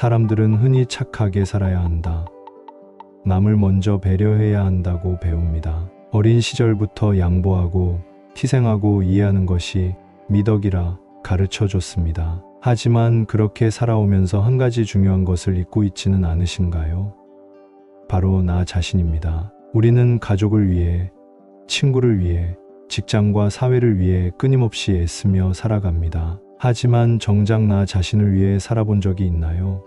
사람들은 흔히 착하게 살아야 한다. 남을 먼저 배려해야 한다고 배웁니다. 어린 시절부터 양보하고 희생하고 이해하는 것이 미덕이라 가르쳐 줬습니다. 하지만 그렇게 살아오면서 한 가지 중요한 것을 잊고 있지는 않으신가요? 바로 나 자신입니다. 우리는 가족을 위해, 친구를 위해, 직장과 사회를 위해 끊임없이 애쓰며 살아갑니다. 하지만 정작 나 자신을 위해 살아본 적이 있나요?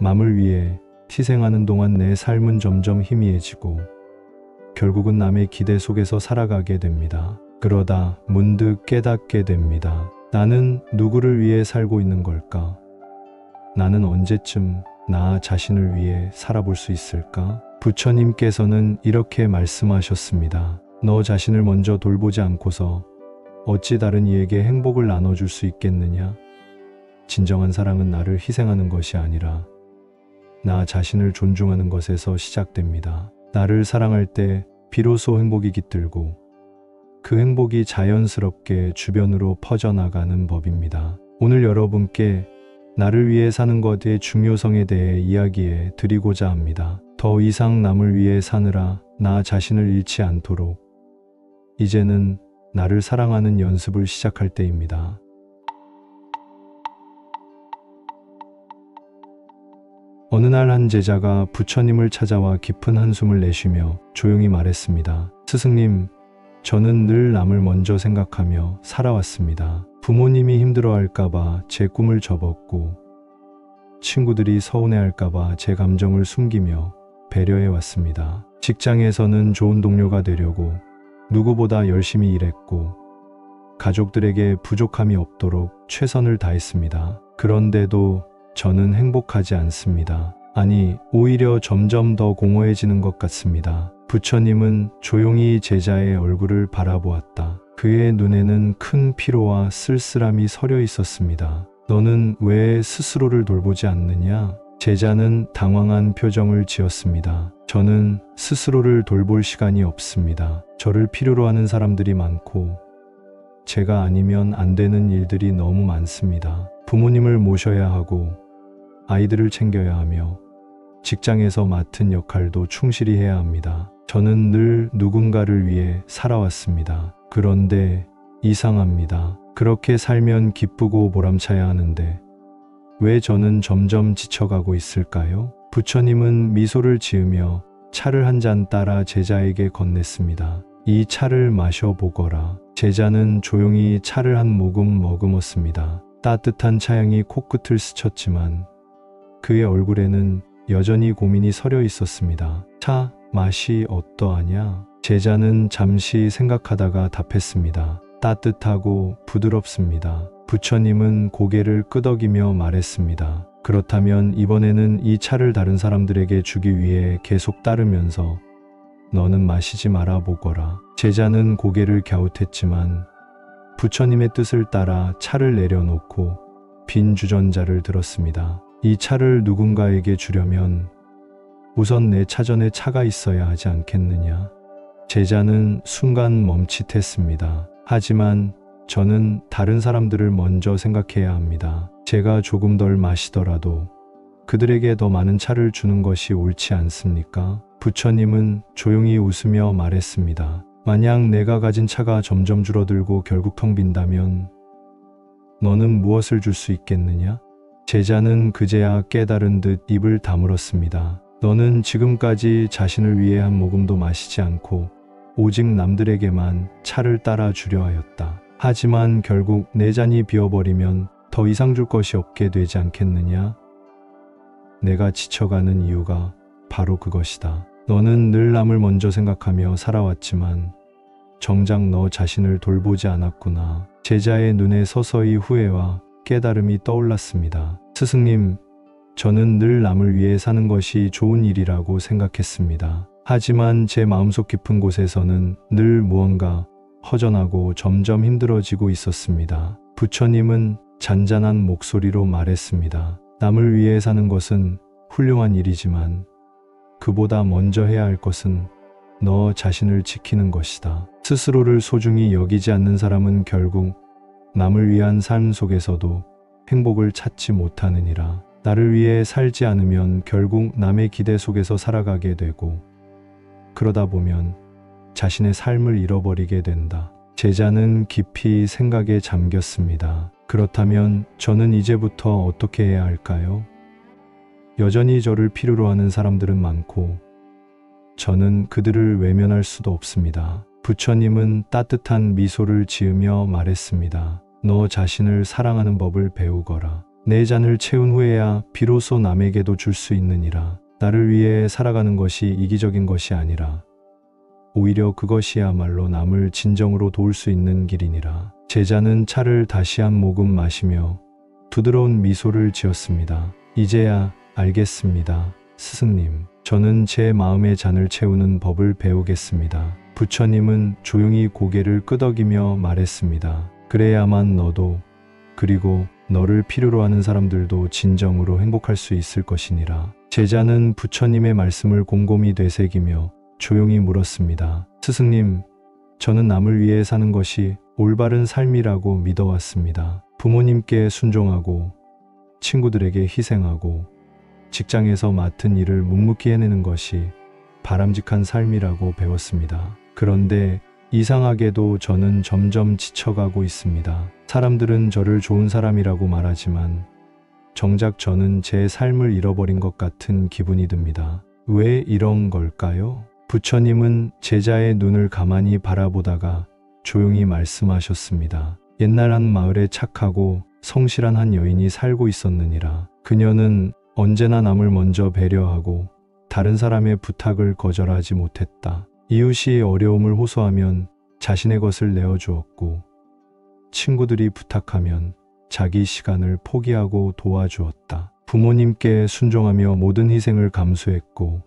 남을 위해 희생하는 동안 내 삶은 점점 희미해지고 결국은 남의 기대 속에서 살아가게 됩니다. 그러다 문득 깨닫게 됩니다. 나는 누구를 위해 살고 있는 걸까? 나는 언제쯤 나 자신을 위해 살아볼 수 있을까? 부처님께서는 이렇게 말씀하셨습니다. 너 자신을 먼저 돌보지 않고서 어찌 다른 이에게 행복을 나눠줄 수 있겠느냐? 진정한 사랑은 나를 희생하는 것이 아니라 나 자신을 존중하는 것에서 시작됩니다. 나를 사랑할 때 비로소 행복이 깃들고 그 행복이 자연스럽게 주변으로 퍼져나가는 법입니다. 오늘 여러분께 나를 위해 사는 것의 중요성에 대해 이야기해 드리고자 합니다. 더 이상 남을 위해 사느라 나 자신을 잃지 않도록 이제는 나를 사랑하는 연습을 시작할 때입니다. 어느 날 한 제자가 부처님을 찾아와 깊은 한숨을 내쉬며 조용히 말했습니다. 스승님, 저는 늘 남을 먼저 생각하며 살아왔습니다. 부모님이 힘들어할까봐 제 꿈을 접었고 친구들이 서운해할까봐 제 감정을 숨기며 배려해왔습니다. 직장에서는 좋은 동료가 되려고 누구보다 열심히 일했고 가족들에게 부족함이 없도록 최선을 다했습니다. 그런데도 저는 행복하지 않습니다. 아니, 오히려 점점 더 공허해지는 것 같습니다. 부처님은 조용히 제자의 얼굴을 바라보았다. 그의 눈에는 큰 피로와 쓸쓸함이 서려 있었습니다. 너는 왜 스스로를 돌보지 않느냐? 제자는 당황한 표정을 지었습니다. 저는 스스로를 돌볼 시간이 없습니다. 저를 필요로 하는 사람들이 많고 제가 아니면 안 되는 일들이 너무 많습니다. 부모님을 모셔야 하고 아이들을 챙겨야 하며 직장에서 맡은 역할도 충실히 해야 합니다. 저는 늘 누군가를 위해 살아왔습니다. 그런데 이상합니다. 그렇게 살면 기쁘고 보람차야 하는데 왜 저는 점점 지쳐가고 있을까요? 부처님은 미소를 지으며 차를 한 잔 따라 제자에게 건넸습니다. 이 차를 마셔보거라. 제자는 조용히 차를 한 모금 머금었습니다. 따뜻한 차향이 코끝을 스쳤지만 그의 얼굴에는 여전히 고민이 서려 있었습니다. 차 맛이 어떠하냐? 제자는 잠시 생각하다가 답했습니다. 따뜻하고 부드럽습니다. 부처님은 고개를 끄덕이며 말했습니다. 그렇다면 이번에는 이 차를 다른 사람들에게 주기 위해 계속 따르면서 너는 마시지 말아 보거라. 제자는 고개를 갸웃했지만 부처님의 뜻을 따라 차를 내려놓고 빈 주전자를 들었습니다. 이 차를 누군가에게 주려면 우선 내 차전에 차가 있어야 하지 않겠느냐? 제자는 순간 멈칫했습니다. 하지만 저는 다른 사람들을 먼저 생각해야 합니다. 제가 조금 덜 마시더라도 그들에게 더 많은 차를 주는 것이 옳지 않습니까? 부처님은 조용히 웃으며 말했습니다. 만약 내가 가진 차가 점점 줄어들고 결국 텅 빈다면 너는 무엇을 줄 수 있겠느냐? 제자는 그제야 깨달은 듯 입을 다물었습니다. 너는 지금까지 자신을 위해 한 모금도 마시지 않고 오직 남들에게만 차를 따라 주려 하였다. 하지만 결국 내 잔이 비어버리면 더 이상 줄 것이 없게 되지 않겠느냐? 내가 지쳐가는 이유가 바로 그것이다. 너는 늘 남을 먼저 생각하며 살아왔지만 정작 너 자신을 돌보지 않았구나. 제자의 눈에 서서히 후회와 깨달음이 떠올랐습니다. 스승님, 저는 늘 남을 위해 사는 것이 좋은 일이라고 생각했습니다. 하지만 제 마음속 깊은 곳에서는 늘 무언가 허전하고 점점 힘들어지고 있었습니다. 부처님은 잔잔한 목소리로 말했습니다. 남을 위해 사는 것은 훌륭한 일이지만 그보다 먼저 해야 할 것은 너 자신을 지키는 것이다. 스스로를 소중히 여기지 않는 사람은 결국 남을 위한 삶 속에서도 행복을 찾지 못하느니라. 나를 위해 살지 않으면 결국 남의 기대 속에서 살아가게 되고 그러다 보면 자신의 삶을 잃어버리게 된다. 제자는 깊이 생각에 잠겼습니다. 그렇다면 저는 이제부터 어떻게 해야 할까요? 여전히 저를 필요로 하는 사람들은 많고 저는 그들을 외면할 수도 없습니다. 부처님은 따뜻한 미소를 지으며 말했습니다. 너 자신을 사랑하는 법을 배우거라. 내 잔을 채운 후에야 비로소 남에게도 줄 수 있느니라. 나를 위해 살아가는 것이 이기적인 것이 아니라 오히려 그것이야말로 남을 진정으로 도울 수 있는 길이니라. 제자는 차를 다시 한 모금 마시며 부드러운 미소를 지었습니다. 이제야 알겠습니다. 스승님, 저는 제 마음의 잔을 채우는 법을 배우겠습니다. 부처님은 조용히 고개를 끄덕이며 말했습니다. 그래야만 너도 그리고 너를 필요로 하는 사람들도 진정으로 행복할 수 있을 것이니라. 제자는 부처님의 말씀을 곰곰이 되새기며 조용히 물었습니다. 스승님, 저는 남을 위해 사는 것이 올바른 삶이라고 믿어왔습니다. 부모님께 순종하고 친구들에게 희생하고 직장에서 맡은 일을 묵묵히 해내는 것이 바람직한 삶이라고 배웠습니다. 그런데 이상하게도 저는 점점 지쳐가고 있습니다. 사람들은 저를 좋은 사람이라고 말하지만 정작 저는 제 삶을 잃어버린 것 같은 기분이 듭니다. 왜 이런 걸까요? 부처님은 제자의 눈을 가만히 바라보다가 조용히 말씀하셨습니다. 옛날 한 마을에 착하고 성실한 한 여인이 살고 있었느니라. 그녀는 언제나 남을 먼저 배려하고 다른 사람의 부탁을 거절하지 못했다. 이웃이 어려움을 호소하면 자신의 것을 내어주었고 친구들이 부탁하면 자기 시간을 포기하고 도와주었다. 부모님께 순종하며 모든 희생을 감수했고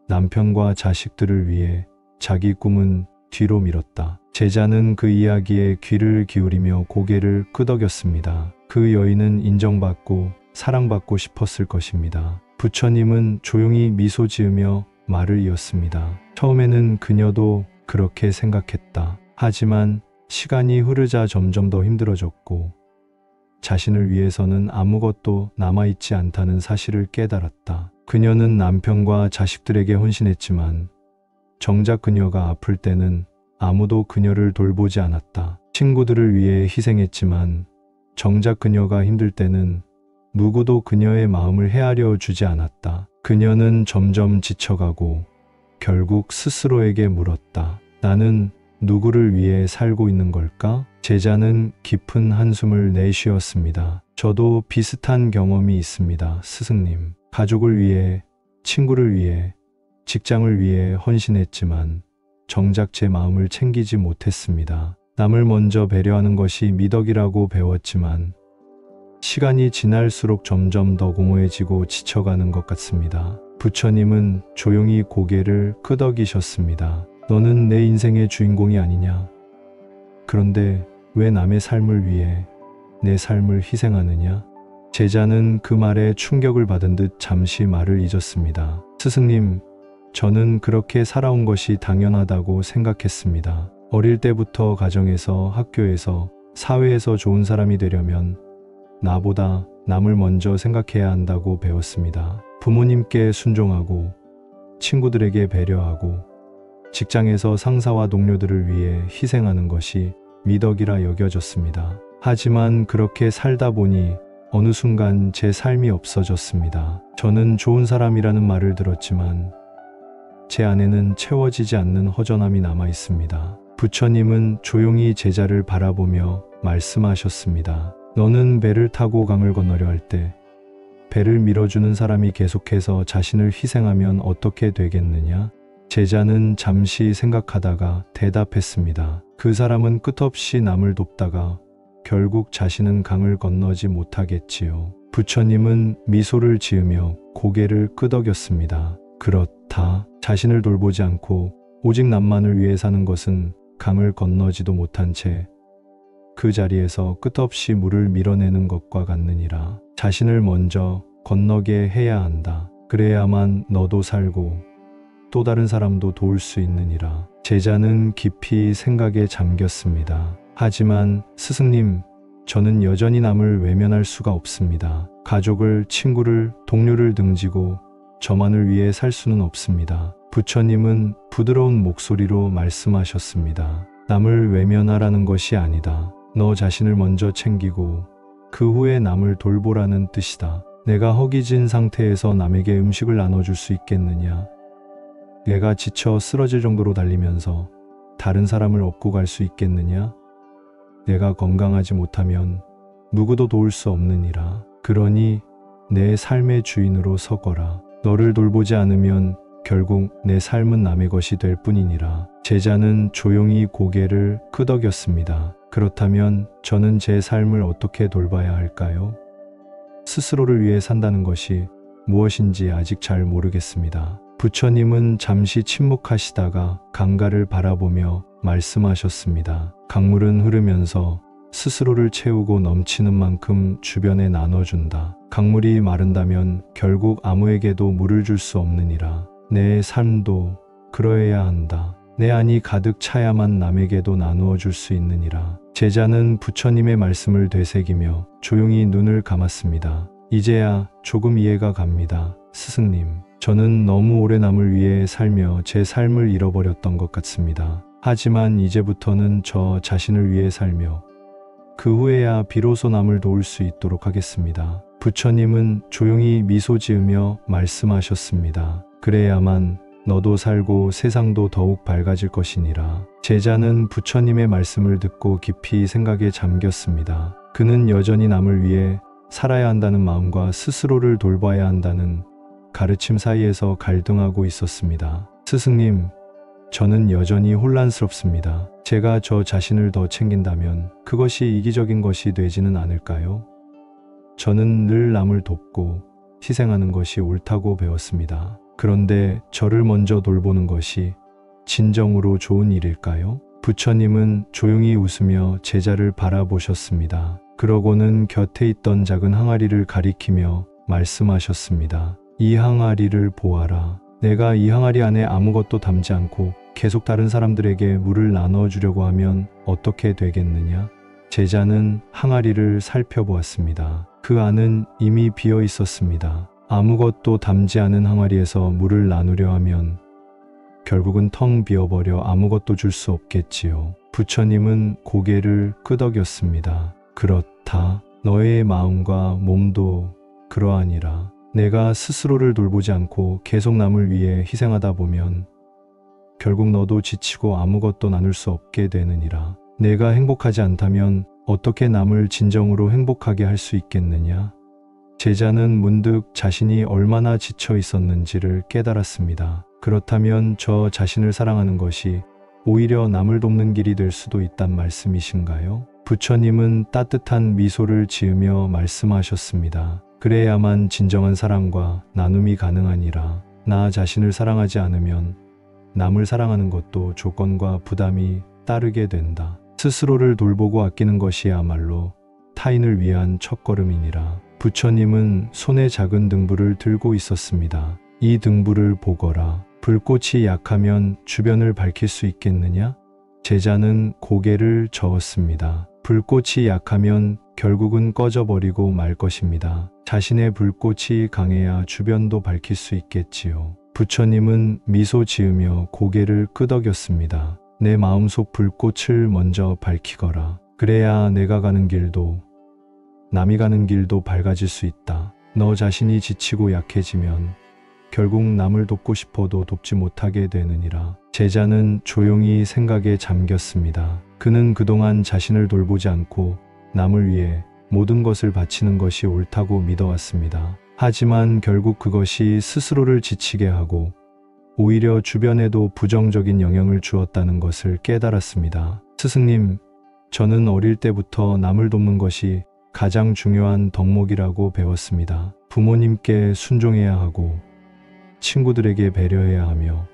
남편과 자식들을 위해 자기 꿈은 뒤로 미뤘다. 제자는 그 이야기에 귀를 기울이며 고개를 끄덕였습니다. 그 여인은 인정받고 사랑받고 싶었을 것입니다. 부처님은 조용히 미소 지으며 말을 이었습니다. 처음에는 그녀도 그렇게 생각했다. 하지만 시간이 흐르자 점점 더 힘들어졌고 자신을 위해서는 아무것도 남아있지 않다는 사실을 깨달았다. 그녀는 남편과 자식들에게 헌신했지만 정작 그녀가 아플 때는 아무도 그녀를 돌보지 않았다. 친구들을 위해 희생했지만 정작 그녀가 힘들 때는 누구도 그녀의 마음을 헤아려 주지 않았다. 그녀는 점점 지쳐가고 결국 스스로에게 물었다. 나는 누구를 위해 살고 있는 걸까? 제자는 깊은 한숨을 내쉬었습니다. 저도 비슷한 경험이 있습니다. 스승님, 가족을 위해, 친구를 위해, 직장을 위해 헌신했지만 정작 제 마음을 챙기지 못했습니다. 남을 먼저 배려하는 것이 미덕이라고 배웠지만 시간이 지날수록 점점 더 공허해지고 지쳐가는 것 같습니다. 부처님은 조용히 고개를 끄덕이셨습니다. 너는 내 인생의 주인공이 아니냐? 그런데 왜 남의 삶을 위해 내 삶을 희생하느냐? 제자는 그 말에 충격을 받은 듯 잠시 말을 잊었습니다. 스승님, 저는 그렇게 살아온 것이 당연하다고 생각했습니다. 어릴 때부터 가정에서, 학교에서, 사회에서 좋은 사람이 되려면 나보다 남을 먼저 생각해야 한다고 배웠습니다. 부모님께 순종하고 친구들에게 배려하고 직장에서 상사와 동료들을 위해 희생하는 것이 미덕이라 여겨졌습니다. 하지만 그렇게 살다 보니 어느 순간 제 삶이 없어졌습니다. 저는 좋은 사람이라는 말을 들었지만 제 안에는 채워지지 않는 허전함이 남아 있습니다. 부처님은 조용히 제자를 바라보며 말씀하셨습니다. 너는 배를 타고 강을 건너려 할 때 배를 밀어주는 사람이 계속해서 자신을 희생하면 어떻게 되겠느냐? 제자는 잠시 생각하다가 대답했습니다. 그 사람은 끝없이 남을 돕다가 결국 자신은 강을 건너지 못하겠지요. 부처님은 미소를 지으며 고개를 끄덕였습니다. 그렇다. 자신을 돌보지 않고 오직 남만을 위해 사는 것은 강을 건너지도 못한 채 그 자리에서 끝없이 물을 밀어내는 것과 같느니라. 자신을 먼저 건너게 해야 한다. 그래야만 너도 살고 또 다른 사람도 도울 수 있느니라. 제자는 깊이 생각에 잠겼습니다. 하지만 스승님, 저는 여전히 남을 외면할 수가 없습니다. 가족을, 친구를, 동료를 등지고 저만을 위해 살 수는 없습니다. 부처님은 부드러운 목소리로 말씀하셨습니다. 남을 외면하라는 것이 아니다. 너 자신을 먼저 챙기고 그 후에 남을 돌보라는 뜻이다. 내가 허기진 상태에서 남에게 음식을 나눠줄 수 있겠느냐? 내가 지쳐 쓰러질 정도로 달리면서 다른 사람을 업고 갈 수 있겠느냐? 내가 건강하지 못하면 누구도 도울 수 없느니라. 그러니 내 삶의 주인으로 서거라. 너를 돌보지 않으면 결국 내 삶은 남의 것이 될 뿐이니라. 제자는 조용히 고개를 끄덕였습니다. 그렇다면 저는 제 삶을 어떻게 돌봐야 할까요? 스스로를 위해 산다는 것이 무엇인지 아직 잘 모르겠습니다. 부처님은 잠시 침묵하시다가 강가를 바라보며 말씀하셨습니다. 강물은 흐르면서 스스로를 채우고 넘치는 만큼 주변에 나눠준다. 강물이 마른다면 결국 아무에게도 물을 줄 수 없느니라. 내 삶도 그러해야 한다. 내 안이 가득 차야만 남에게도 나누어 줄 수 있느니라. 제자는 부처님의 말씀을 되새기며 조용히 눈을 감았습니다. 이제야 조금 이해가 갑니다. 스승님, 저는 너무 오래 남을 위해 살며 제 삶을 잃어버렸던 것 같습니다. 하지만 이제부터는 저 자신을 위해 살며 그 후에야 비로소 남을 도울 수 있도록 하겠습니다. 부처님은 조용히 미소 지으며 말씀하셨습니다. 그래야만 너도 살고 세상도 더욱 밝아질 것이니라. 제자는 부처님의 말씀을 듣고 깊이 생각에 잠겼습니다. 그는 여전히 남을 위해 살아야 한다는 마음과 스스로를 돌봐야 한다는 가르침 사이에서 갈등하고 있었습니다. 스승님, 저는 여전히 혼란스럽습니다. 제가 저 자신을 더 챙긴다면 그것이 이기적인 것이 되지는 않을까요? 저는 늘 남을 돕고 희생하는 것이 옳다고 배웠습니다. 그런데 저를 먼저 돌보는 것이 진정으로 좋은 일일까요? 부처님은 조용히 웃으며 제자를 바라보셨습니다. 그러고는 곁에 있던 작은 항아리를 가리키며 말씀하셨습니다. 이 항아리를 보아라. 내가 이 항아리 안에 아무것도 담지 않고 계속 다른 사람들에게 물을 나눠주려고 하면 어떻게 되겠느냐? 제자는 항아리를 살펴보았습니다. 그 안은 이미 비어 있었습니다. 아무것도 담지 않은 항아리에서 물을 나누려 하면 결국은 텅 비어버려 아무것도 줄 수 없겠지요. 부처님은 고개를 끄덕였습니다. 그렇다. 너의 마음과 몸도 그러하니라. 내가 스스로를 돌보지 않고 계속 남을 위해 희생하다 보면 결국 너도 지치고 아무것도 나눌 수 없게 되느니라. 내가 행복하지 않다면 어떻게 남을 진정으로 행복하게 할 수 있겠느냐? 제자는 문득 자신이 얼마나 지쳐 있었는지를 깨달았습니다. 그렇다면 저 자신을 사랑하는 것이 오히려 남을 돕는 길이 될 수도 있단 말씀이신가요? 부처님은 따뜻한 미소를 지으며 말씀하셨습니다. 그래야만 진정한 사랑과 나눔이 가능하니라. 나 자신을 사랑하지 않으면 남을 사랑하는 것도 조건과 부담이 따르게 된다. 스스로를 돌보고 아끼는 것이야말로 타인을 위한 첫걸음이니라. 부처님은 손에 작은 등불을 들고 있었습니다. 이 등불을 보거라. 불꽃이 약하면 주변을 밝힐 수 있겠느냐? 제자는 고개를 저었습니다. 불꽃이 약하면 결국은 꺼져버리고 말 것입니다. 자신의 불꽃이 강해야 주변도 밝힐 수 있겠지요. 부처님은 미소 지으며 고개를 끄덕였습니다. 내 마음속 불꽃을 먼저 밝히거라. 그래야 내가 가는 길도 남이 가는 길도 밝아질 수 있다. 너 자신이 지치고 약해지면 결국 남을 돕고 싶어도 돕지 못하게 되느니라. 제자는 조용히 생각에 잠겼습니다. 그는 그동안 자신을 돌보지 않고 남을 위해 모든 것을 바치는 것이 옳다고 믿어왔습니다. 하지만 결국 그것이 스스로를 지치게 하고 오히려 주변에도 부정적인 영향을 주었다는 것을 깨달았습니다. 스승님, 저는 어릴 때부터 남을 돕는 것이 가장 중요한 덕목이라고 배웠습니다. 부모님께 순종해야 하고 친구들에게 배려해야 하며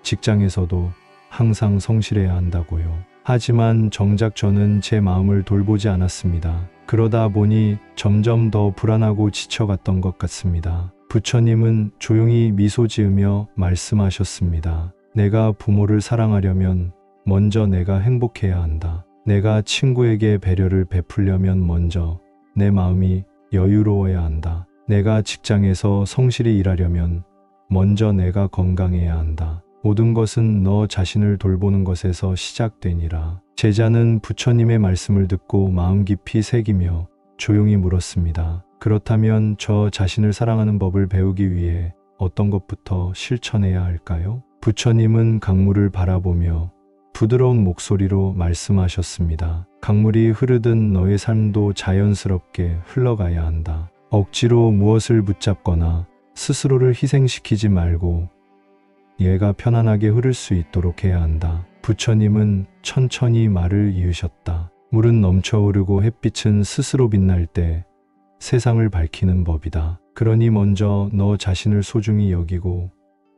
직장에서도 항상 성실해야 한다고요. 하지만 정작 저는 제 마음을 돌보지 않았습니다. 그러다 보니 점점 더 불안하고 지쳐갔던 것 같습니다. 부처님은 조용히 미소 지으며 말씀하셨습니다. 내가 부모를 사랑하려면 먼저 내가 행복해야 한다. 내가 친구에게 배려를 베풀려면 먼저 내 마음이 여유로워야 한다. 내가 직장에서 성실히 일하려면 먼저 내가 건강해야 한다. 모든 것은 너 자신을 돌보는 것에서 시작되니라. 제자는 부처님의 말씀을 듣고 마음 깊이 새기며 조용히 물었습니다. 그렇다면 저 자신을 사랑하는 법을 배우기 위해 어떤 것부터 실천해야 할까요? 부처님은 강물을 바라보며 부드러운 목소리로 말씀하셨습니다. 강물이 흐르듯 너의 삶도 자연스럽게 흘러가야 한다. 억지로 무엇을 붙잡거나 스스로를 희생시키지 말고 얘가 편안하게 흐를 수 있도록 해야 한다. 부처님은 천천히 말을 이으셨다. 물은 넘쳐흐르고 햇빛은 스스로 빛날 때 세상을 밝히는 법이다. 그러니 먼저 너 자신을 소중히 여기고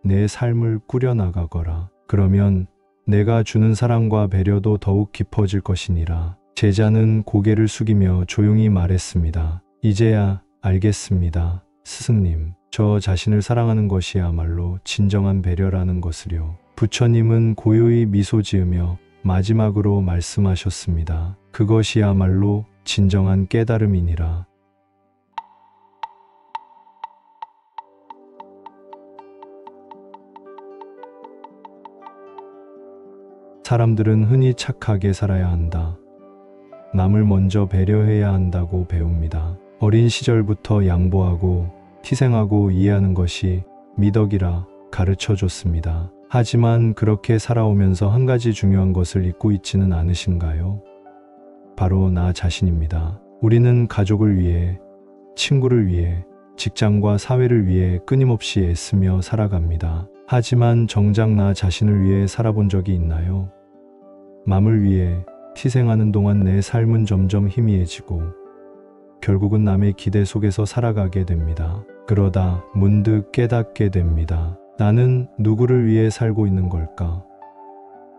내 삶을 꾸려나가거라. 그러면 내가 주는 사랑과 배려도 더욱 깊어질 것이니라. 제자는 고개를 숙이며 조용히 말했습니다. 이제야 알겠습니다. 스승님, 저 자신을 사랑하는 것이야말로 진정한 배려라는 것을요. 부처님은 고요히 미소 지으며 마지막으로 말씀하셨습니다. 그것이야말로 진정한 깨달음이니라. 사람들은 흔히 착하게 살아야 한다. 남을 먼저 배려해야 한다고 배웁니다. 어린 시절부터 양보하고 희생하고 이해하는 것이 미덕이라 가르쳐 줬습니다. 하지만 그렇게 살아오면서 한 가지 중요한 것을 잊고 있지는 않으신가요? 바로 나 자신입니다. 우리는 가족을 위해, 친구를 위해, 직장과 사회를 위해 끊임없이 애쓰며 살아갑니다. 하지만 정작 나 자신을 위해 살아본 적이 있나요? 남을 위해 희생하는 동안 내 삶은 점점 희미해지고 결국은 남의 기대 속에서 살아가게 됩니다. 그러다 문득 깨닫게 됩니다. 나는 누구를 위해 살고 있는 걸까?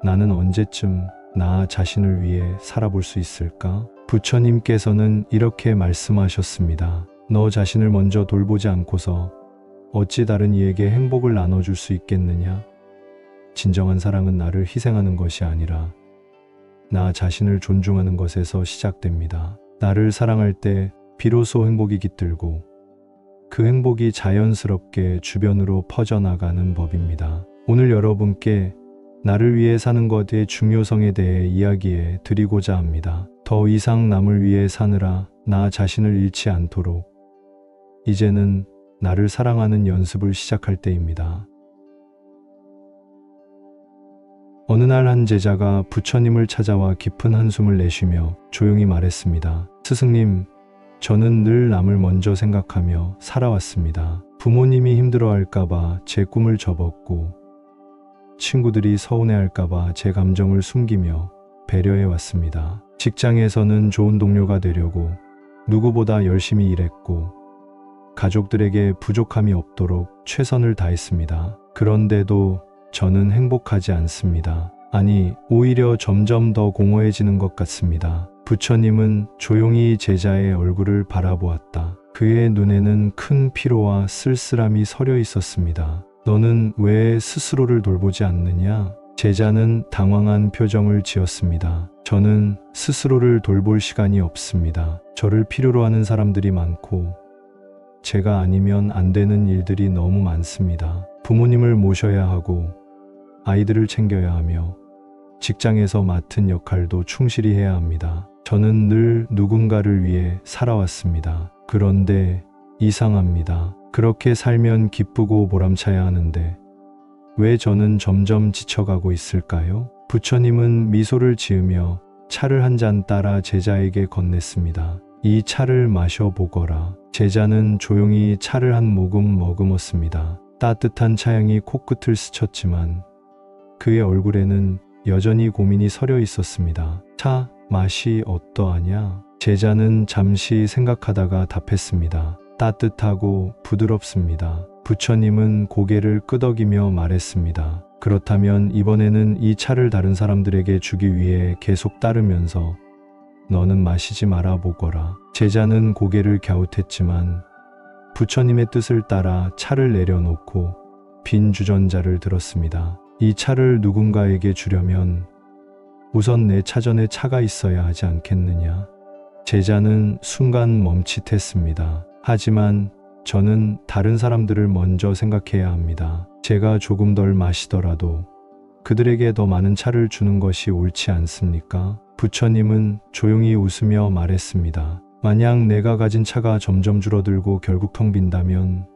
나는 언제쯤 나 자신을 위해 살아볼 수 있을까? 부처님께서는 이렇게 말씀하셨습니다. 너 자신을 먼저 돌보지 않고서 어찌 다른 이에게 행복을 나눠줄 수 있겠느냐? 진정한 사랑은 나를 희생하는 것이 아니라 나 자신을 존중하는 것에서 시작됩니다. 나를 사랑할 때 비로소 행복이 깃들고 그 행복이 자연스럽게 주변으로 퍼져나가는 법입니다. 오늘 여러분께 나를 위해 사는 것의 중요성에 대해 이야기해 드리고자 합니다. 더 이상 남을 위해 사느라 나 자신을 잃지 않도록 이제는 나를 사랑하는 연습을 시작할 때입니다. 어느 날 한 제자가 부처님을 찾아와 깊은 한숨을 내쉬며 조용히 말했습니다. 스승님, 저는 늘 남을 먼저 생각하며 살아왔습니다. 부모님이 힘들어할까봐 제 꿈을 접었고 친구들이 서운해할까봐 제 감정을 숨기며 배려해왔습니다. 직장에서는 좋은 동료가 되려고 누구보다 열심히 일했고 가족들에게 부족함이 없도록 최선을 다했습니다. 그런데도 저는 행복하지 않습니다. 아니, 오히려 점점 더 공허해지는 것 같습니다. 부처님은 조용히 제자의 얼굴을 바라보았다. 그의 눈에는 큰 피로와 쓸쓸함이 서려 있었습니다. 너는 왜 스스로를 돌보지 않느냐? 제자는 당황한 표정을 지었습니다. 저는 스스로를 돌볼 시간이 없습니다. 저를 필요로 하는 사람들이 많고 제가 아니면 안 되는 일들이 너무 많습니다. 부모님을 모셔야 하고 아이들을 챙겨야 하며 직장에서 맡은 역할도 충실히 해야 합니다. 저는 늘 누군가를 위해 살아왔습니다. 그런데 이상합니다. 그렇게 살면 기쁘고 보람차야 하는데 왜 저는 점점 지쳐가고 있을까요? 부처님은 미소를 지으며 차를 한 잔 따라 제자에게 건넸습니다. 이 차를 마셔보거라. 제자는 조용히 차를 한 모금 머금었습니다. 따뜻한 차향이 코끝을 스쳤지만 그의 얼굴에는 여전히 고민이 서려 있었습니다. 차 맛이 어떠하냐? 제자는 잠시 생각하다가 답했습니다. 따뜻하고 부드럽습니다. 부처님은 고개를 끄덕이며 말했습니다. 그렇다면 이번에는 이 차를 다른 사람들에게 주기 위해 계속 따르면서 너는 마시지 말아보거라. 제자는 고개를 갸웃했지만 부처님의 뜻을 따라 차를 내려놓고 빈 주전자를 들었습니다. 이 차를 누군가에게 주려면 우선 내 차 전에 차가 있어야 하지 않겠느냐. 제자는 순간 멈칫했습니다. 하지만 저는 다른 사람들을 먼저 생각해야 합니다. 제가 조금 덜 마시더라도 그들에게 더 많은 차를 주는 것이 옳지 않습니까? 부처님은 조용히 웃으며 말했습니다. 만약 내가 가진 차가 점점 줄어들고 결국 텅 빈다면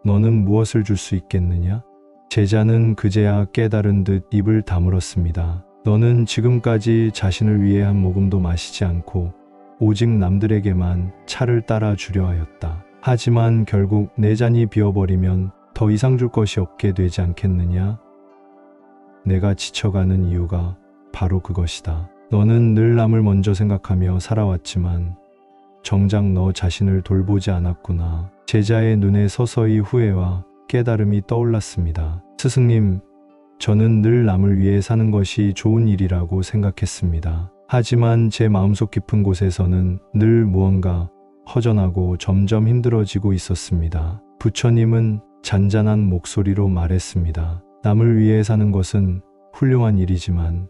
너는 무엇을 줄 수 있겠느냐? 제자는 그제야 깨달은 듯 입을 다물었습니다. 너는 지금까지 자신을 위해 한 모금도 마시지 않고 오직 남들에게만 차를 따라 주려 하였다. 하지만 결국 내 잔이 비어버리면 더 이상 줄 것이 없게 되지 않겠느냐? 내가 지쳐가는 이유가 바로 그것이다. 너는 늘 남을 먼저 생각하며 살아왔지만 정작 너 자신을 돌보지 않았구나. 제자의 눈에 서서히 후회와 깨달음이 떠올랐습니다. 스승님, 저는 늘 남을 위해 사는 것이 좋은 일이라고 생각했습니다. 하지만 제 마음속 깊은 곳에서는 늘 무언가 허전하고 점점 힘들어지고 있었습니다. 부처님은 잔잔한 목소리로 말했습니다. 남을 위해 사는 것은 훌륭한 일이지만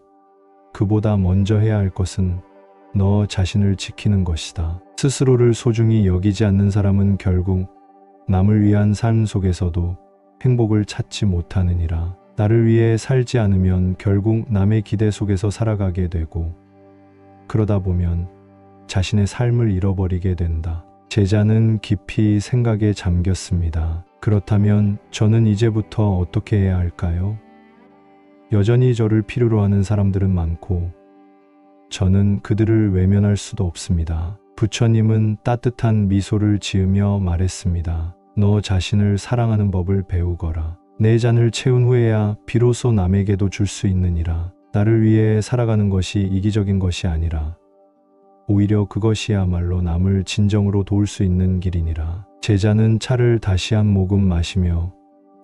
그보다 먼저 해야 할 것은 너 자신을 지키는 것이다. 스스로를 소중히 여기지 않는 사람은 결국 남을 위한 삶 속에서도 행복을 찾지 못하느니라. 나를 위해 살지 않으면 결국 남의 기대 속에서 살아가게 되고 그러다 보면 자신의 삶을 잃어버리게 된다. 제자는 깊이 생각에 잠겼습니다. 그렇다면 저는 이제부터 어떻게 해야 할까요? 여전히 저를 필요로 하는 사람들은 많고 저는 그들을 외면할 수도 없습니다. 부처님은 따뜻한 미소를 지으며 말했습니다. 너 자신을 사랑하는 법을 배우거라. 내 잔을 채운 후에야 비로소 남에게도 줄 수 있느니라. 나를 위해 살아가는 것이 이기적인 것이 아니라 오히려 그것이야말로 남을 진정으로 도울 수 있는 길이니라. 제자는 차를 다시 한 모금 마시며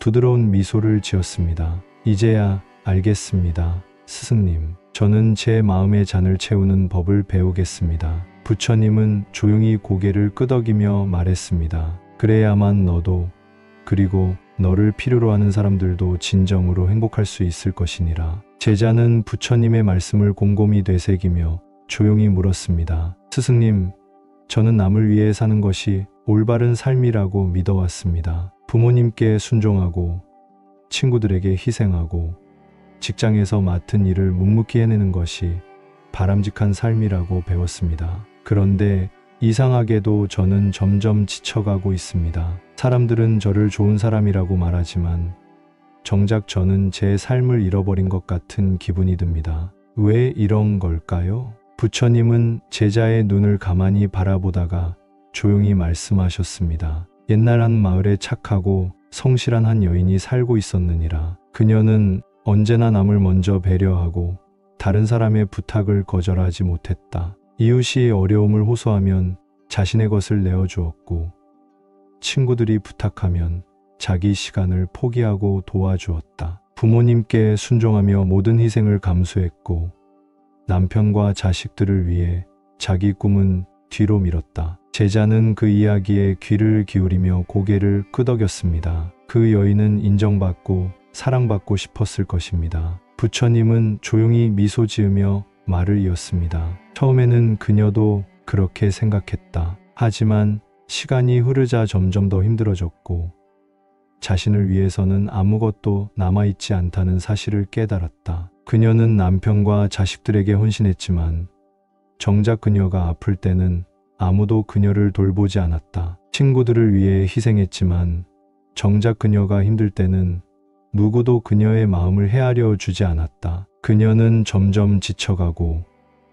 부드러운 미소를 지었습니다. 이제야 알겠습니다. 스승님, 저는 제 마음의 잔을 채우는 법을 배우겠습니다. 부처님은 조용히 고개를 끄덕이며 말했습니다. 그래야만 너도 그리고 너를 필요로 하는 사람들도 진정으로 행복할 수 있을 것이니라. 제자는 부처님의 말씀을 곰곰이 되새기며 조용히 물었습니다. 스승님, 저는 남을 위해 사는 것이 올바른 삶이라고 믿어왔습니다. 부모님께 순종하고 친구들에게 희생하고 직장에서 맡은 일을 묵묵히 해내는 것이 바람직한 삶이라고 배웠습니다. 그런데 이상하게도 저는 점점 지쳐가고 있습니다. 사람들은 저를 좋은 사람이라고 말하지만 정작 저는 제 삶을 잃어버린 것 같은 기분이 듭니다. 왜 이런 걸까요? 부처님은 제자의 눈을 가만히 바라보다가 조용히 말씀하셨습니다. 옛날 한 마을에 착하고 성실한 한 여인이 살고 있었느니라. 그녀는 언제나 남을 먼저 배려하고 다른 사람의 부탁을 거절하지 못했다. 이웃이 어려움을 호소하면 자신의 것을 내어주었고 친구들이 부탁하면 자기 시간을 포기하고 도와주었다. 부모님께 순종하며 모든 희생을 감수했고 남편과 자식들을 위해 자기 꿈은 뒤로 미뤘다. 제자는 그 이야기에 귀를 기울이며 고개를 끄덕였습니다. 그 여인은 인정받고 사랑받고 싶었을 것입니다. 부처님은 조용히 미소 지으며 말을 이었습니다. 처음에는 그녀도 그렇게 생각했다. 하지만 시간이 흐르자 점점 더 힘들어졌고 자신을 위해서는 아무것도 남아있지 않다는 사실을 깨달았다. 그녀는 남편과 자식들에게 헌신했지만 정작 그녀가 아플 때는 아무도 그녀를 돌보지 않았다. 친구들을 위해 희생했지만 정작 그녀가 힘들 때는 누구도 그녀의 마음을 헤아려 주지 않았다. 그녀는 점점 지쳐가고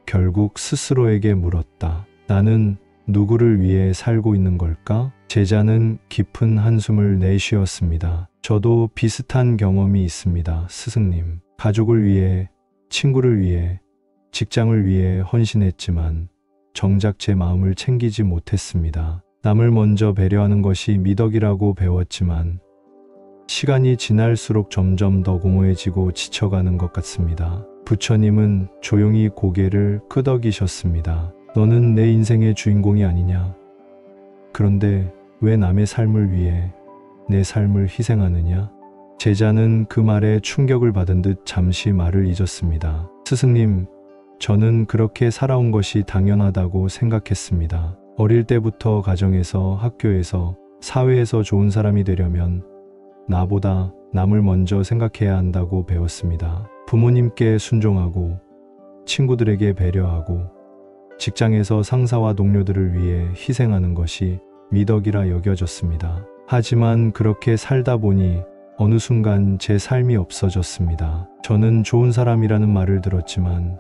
결국 스스로에게 물었다. 나는 누구를 위해 살고 있는 걸까? 제자는 깊은 한숨을 내쉬었습니다. 저도 비슷한 경험이 있습니다. 스승님, 가족을 위해, 친구를 위해, 직장을 위해 헌신했지만 정작 제 마음을 챙기지 못했습니다. 남을 먼저 배려하는 것이 미덕이라고 배웠지만 시간이 지날수록 점점 더 공허해지고 지쳐가는 것 같습니다. 부처님은 조용히 고개를 끄덕이셨습니다. 너는 내 인생의 주인공이 아니냐? 그런데 왜 남의 삶을 위해 내 삶을 희생하느냐? 제자는 그 말에 충격을 받은 듯 잠시 말을 잊었습니다. 스승님, 저는 그렇게 살아온 것이 당연하다고 생각했습니다. 어릴 때부터 가정에서, 학교에서, 사회에서 좋은 사람이 되려면 나보다 남을 먼저 생각해야 한다고 배웠습니다. 부모님께 순종하고, 친구들에게 배려하고, 직장에서 상사와 동료들을 위해 희생하는 것이 미덕이라 여겨졌습니다. 하지만 그렇게 살다 보니 어느 순간 제 삶이 없어졌습니다. 저는 좋은 사람이라는 말을 들었지만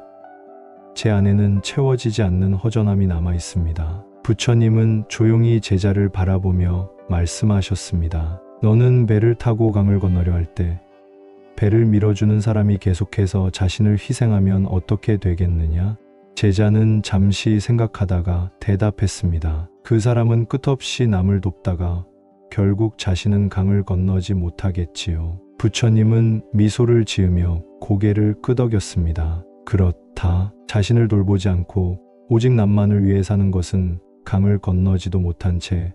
제 안에는 채워지지 않는 허전함이 남아 있습니다. 부처님은 조용히 제자를 바라보며 말씀하셨습니다. 너는 배를 타고 강을 건너려 할 때 배를 밀어주는 사람이 계속해서 자신을 희생하면 어떻게 되겠느냐? 제자는 잠시 생각하다가 대답했습니다. 그 사람은 끝없이 남을 돕다가 결국 자신은 강을 건너지 못하겠지요. 부처님은 미소를 지으며 고개를 끄덕였습니다. 그렇다. 자신을 돌보지 않고 오직 남만을 위해 사는 것은 강을 건너지도 못한 채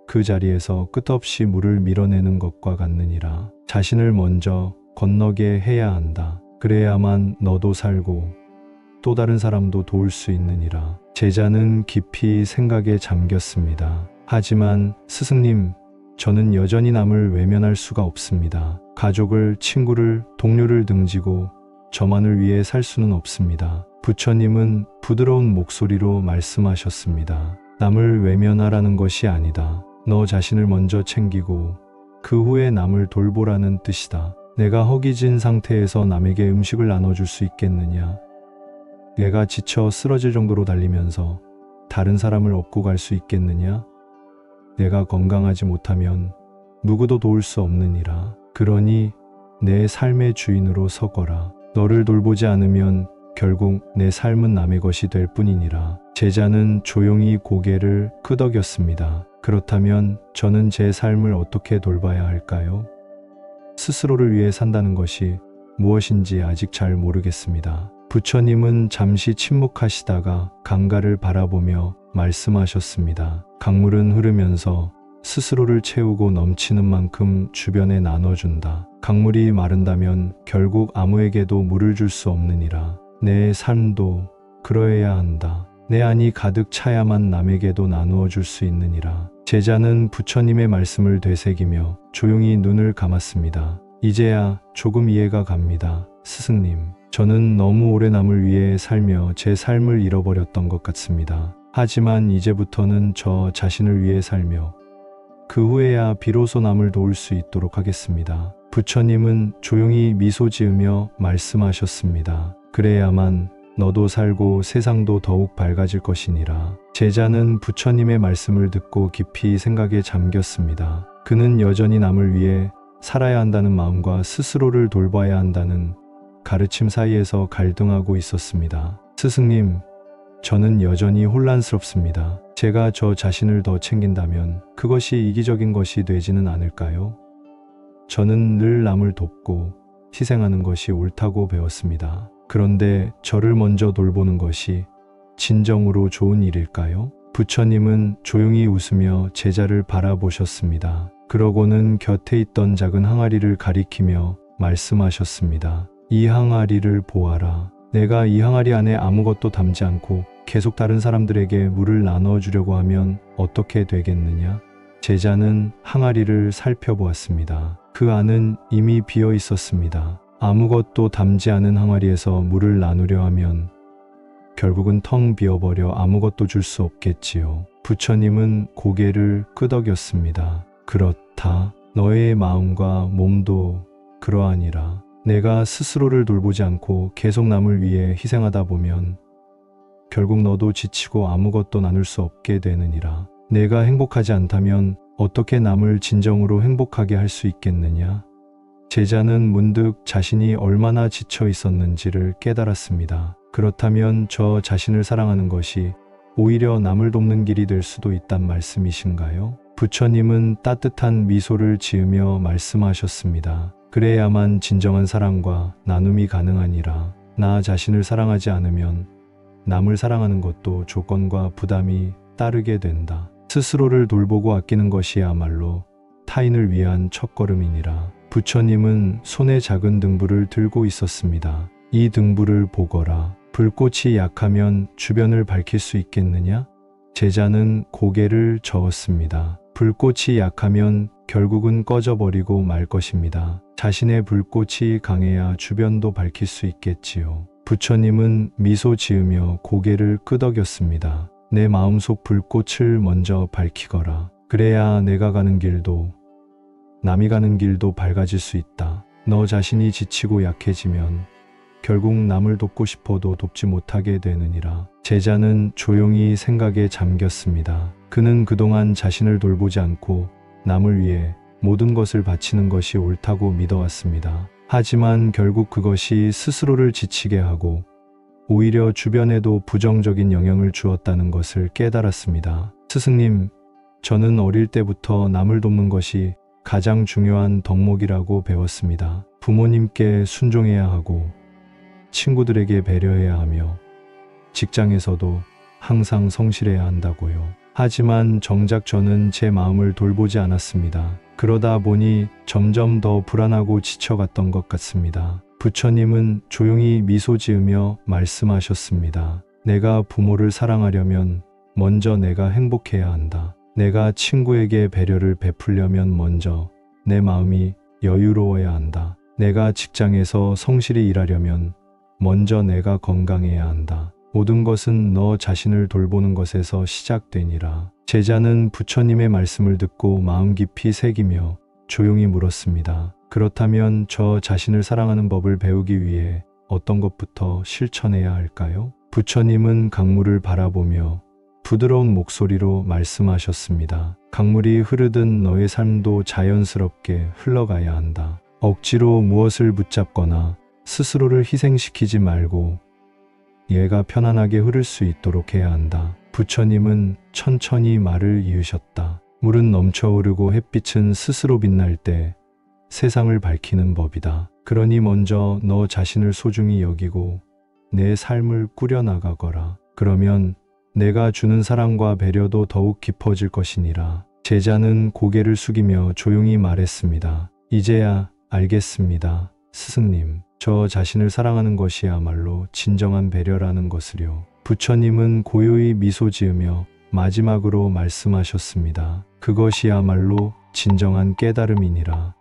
그 자리에서 끝없이 물을 밀어내는 것과 같느니라. 자신을 먼저 건너게 해야 한다. 그래야만 너도 살고 또 다른 사람도 도울 수 있느니라. 제자는 깊이 생각에 잠겼습니다. 하지만 스승님, 저는 여전히 남을 외면할 수가 없습니다. 가족을, 친구를, 동료를 등지고 저만을 위해 살 수는 없습니다. 부처님은 부드러운 목소리로 말씀하셨습니다. 남을 외면하라는 것이 아니다. 너 자신을 먼저 챙기고 그 후에 남을 돌보라는 뜻이다. 내가 허기진 상태에서 남에게 음식을 나눠줄 수 있겠느냐? 내가 지쳐 쓰러질 정도로 달리면서 다른 사람을 업고 갈 수 있겠느냐? 내가 건강하지 못하면 누구도 도울 수 없느니라. 그러니 내 삶의 주인으로 서거라. 너를 돌보지 않으면 결국 내 삶은 남의 것이 될 뿐이니라. 제자는 조용히 고개를 끄덕였습니다. 그렇다면 저는 제 삶을 어떻게 돌봐야 할까요? 스스로를 위해 산다는 것이 무엇인지 아직 잘 모르겠습니다. 부처님은 잠시 침묵하시다가 강가를 바라보며 말씀하셨습니다. 강물은 흐르면서 스스로를 채우고 넘치는 만큼 주변에 나눠준다. 강물이 마른다면 결국 아무에게도 물을 줄 수 없느니라. 내 삶도 그러해야 한다. 내 안이 가득 차야만 남에게도 나누어 줄 수 있느니라. 제자는 부처님의 말씀을 되새기며 조용히 눈을 감았습니다. 이제야 조금 이해가 갑니다. 스승님, 저는 너무 오래 남을 위해 살며 제 삶을 잃어버렸던 것 같습니다. 하지만 이제부터는 저 자신을 위해 살며 그 후에야 비로소 남을 도울 수 있도록 하겠습니다. 부처님은 조용히 미소 지으며 말씀하셨습니다. 그래야만 너도 살고 세상도 더욱 밝아질 것이니라. 제자는 부처님의 말씀을 듣고 깊이 생각에 잠겼습니다. 그는 여전히 남을 위해 살아야 한다는 마음과 스스로를 돌봐야 한다는 가르침 사이에서 갈등하고 있었습니다. 스승님, 저는 여전히 혼란스럽습니다. 제가 저 자신을 더 챙긴다면 그것이 이기적인 것이 되지는 않을까요? 저는 늘 남을 돕고 희생하는 것이 옳다고 배웠습니다. 그런데 저를 먼저 돌보는 것이 진정으로 좋은 일일까요? 부처님은 조용히 웃으며 제자를 바라보셨습니다. 그러고는 곁에 있던 작은 항아리를 가리키며 말씀하셨습니다. 이 항아리를 보아라. 내가 이 항아리 안에 아무것도 담지 않고 계속 다른 사람들에게 물을 나눠주려고 하면 어떻게 되겠느냐? 제자는 항아리를 살펴보았습니다. 그 안은 이미 비어 있었습니다. 아무것도 담지 않은 항아리에서 물을 나누려 하면 결국은 텅 비어버려 아무것도 줄 수 없겠지요. 부처님은 고개를 끄덕였습니다. 그렇다. 너의 마음과 몸도 그러하니라. 내가 스스로를 돌보지 않고 계속 남을 위해 희생하다 보면 결국 너도 지치고 아무것도 나눌 수 없게 되느니라. 내가 행복하지 않다면 어떻게 남을 진정으로 행복하게 할 수 있겠느냐? 제자는 문득 자신이 얼마나 지쳐 있었는지를 깨달았습니다. 그렇다면 저 자신을 사랑하는 것이 오히려 남을 돕는 길이 될 수도 있단 말씀이신가요? 부처님은 따뜻한 미소를 지으며 말씀하셨습니다. 그래야만 진정한 사랑과 나눔이 가능하니라. 나 자신을 사랑하지 않으면 남을 사랑하는 것도 조건과 부담이 따르게 된다. 스스로를 돌보고 아끼는 것이야말로 타인을 위한 첫걸음이니라. 부처님은 손에 작은 등불을 들고 있었습니다. 이 등불을 보거라. 불꽃이 약하면 주변을 밝힐 수 있겠느냐? 제자는 고개를 저었습니다. 불꽃이 약하면 결국은 꺼져버리고 말 것입니다. 자신의 불꽃이 강해야 주변도 밝힐 수 있겠지요. 부처님은 미소 지으며 고개를 끄덕였습니다. 내 마음속 불꽃을 먼저 밝히거라. 그래야 내가 가는 길도 남이 가는 길도 밝아질 수 있다. 너 자신이 지치고 약해지면 결국 남을 돕고 싶어도 돕지 못하게 되느니라. 제자는 조용히 생각에 잠겼습니다. 그는 그동안 자신을 돌보지 않고 남을 위해 모든 것을 바치는 것이 옳다고 믿어왔습니다. 하지만 결국 그것이 스스로를 지치게 하고 오히려 주변에도 부정적인 영향을 주었다는 것을 깨달았습니다. 스승님, 저는 어릴 때부터 남을 돕는 것이 가장 중요한 덕목이라고 배웠습니다. 부모님께 순종해야 하고 친구들에게 배려해야 하며 직장에서도 항상 성실해야 한다고요. 하지만 정작 저는 제 마음을 돌보지 않았습니다. 그러다 보니 점점 더 불안하고 지쳐갔던 것 같습니다. 부처님은 조용히 미소 지으며 말씀하셨습니다. 내가 부모를 사랑하려면 먼저 내가 행복해야 한다. 내가 친구에게 배려를 베풀려면 먼저 내 마음이 여유로워야 한다. 내가 직장에서 성실히 일하려면 먼저 내가 건강해야 한다. 모든 것은 너 자신을 돌보는 것에서 시작되니라. 제자는 부처님의 말씀을 듣고 마음 깊이 새기며 조용히 물었습니다. 그렇다면 저 자신을 사랑하는 법을 배우기 위해 어떤 것부터 실천해야 할까요? 부처님은 강물을 바라보며 부드러운 목소리로 말씀하셨습니다. 강물이 흐르듯 너의 삶도 자연스럽게 흘러가야 한다. 억지로 무엇을 붙잡거나 스스로를 희생시키지 말고 얘가 편안하게 흐를 수 있도록 해야 한다. 부처님은 천천히 말을 이으셨다. 물은 넘쳐흐르고 햇빛은 스스로 빛날 때 세상을 밝히는 법이다. 그러니 먼저 너 자신을 소중히 여기고 내 삶을 꾸려나가거라. 그러면 내가 주는 사랑과 배려도 더욱 깊어질 것이니라. 제자는 고개를 숙이며 조용히 말했습니다. 이제야 알겠습니다. 스승님, 저 자신을 사랑하는 것이야말로 진정한 배려라는 것을요. 부처님은 고요히 미소 지으며 마지막으로 말씀하셨습니다. 그것이야말로 진정한 깨달음이니라.